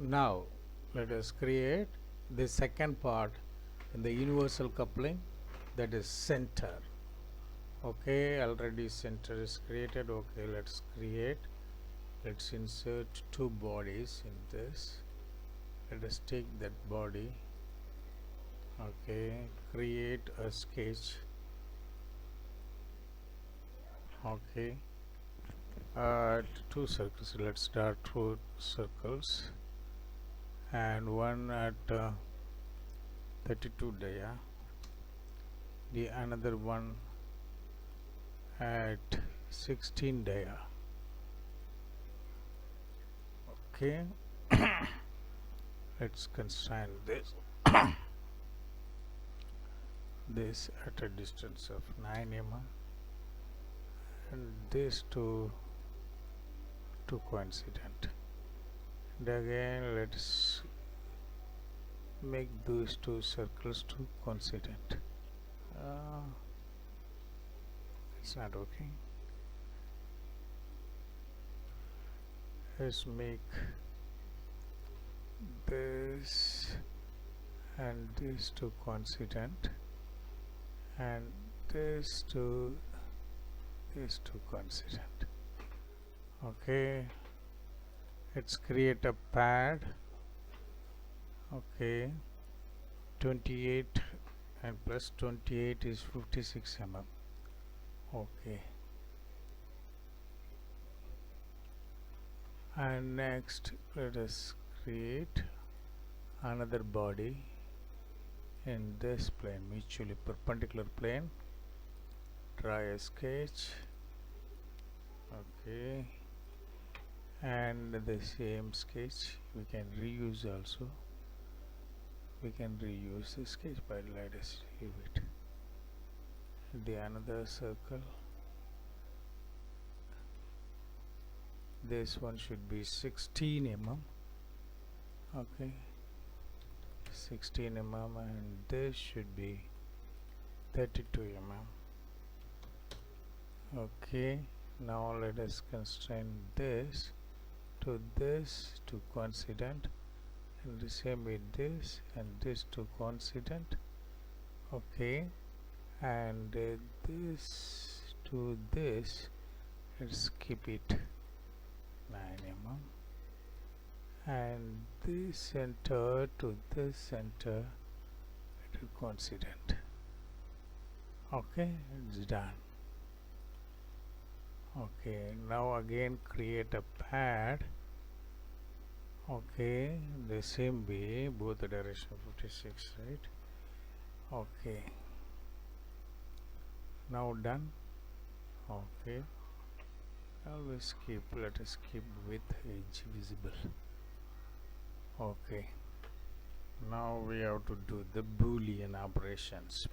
Now let us create the second part in the universal coupling, that is center. Okay, already center is created. Okay, let's insert two bodies in this. Let us take that body. Okay, create a sketch. Okay, two circles. Let's start two circles, and one at 32 dia, the another one at 16 dia. Okay, let's constrain this this at a distance of 9 mm, and this to coincident, and again let's make those two circles to coincident. It's not okay. Let's make this and this to coincident, and this to coincident. Okay, let's create a pad. Okay, 28 and plus 28 is 56 mm. Okay, and next let us create another body in this plane, mutually perpendicular plane. Draw a sketch. Okay, and the same sketch we can reuse also. We can reuse the sketch, but let us leave it. The another circle, this one should be 16 mm. Okay, 16 mm, and this should be 32 mm. Okay, now let us constrain this to coincident, and the same with this and this to coincident. Okay, and this to this, let's keep it 9 mm, and this center to this center to coincident. Okay, it's done. Okay, now again create a pad. Okay, the same way, both the direction 56, right? Okay, now done. Okay, always keep, let us keep with edge visible. Okay, now we have to do the Boolean operations.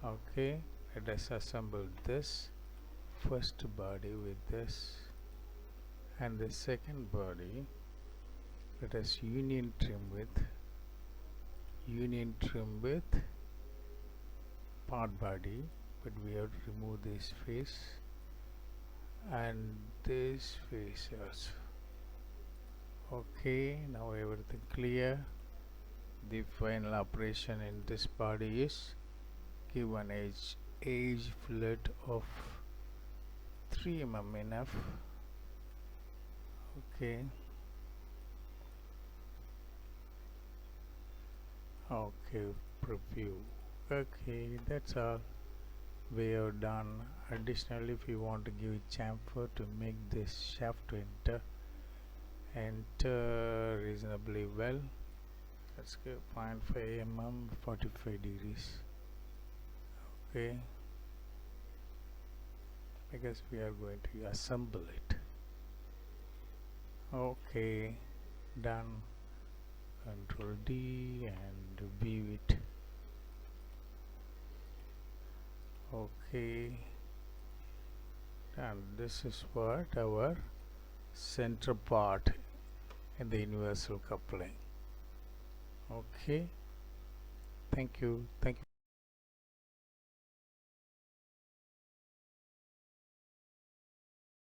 Okay, let us assemble this first body with this, and the second body let us union trim with part body, but we have to remove this face and this face also. Okay, now everything clear. The final operation in this body is give an edge fillet of 3 mm enough. Okay, preview. Okay, that's all. We have done. Additionally, if you want to give chamfer to make this shaft to enter reasonably well, let's give 0.5 mm 45 degrees. Okay, because we are going to assemble it. Okay, done. Control D and view it. Okay, and this is what our center part in the universal coupling. Okay, thank you.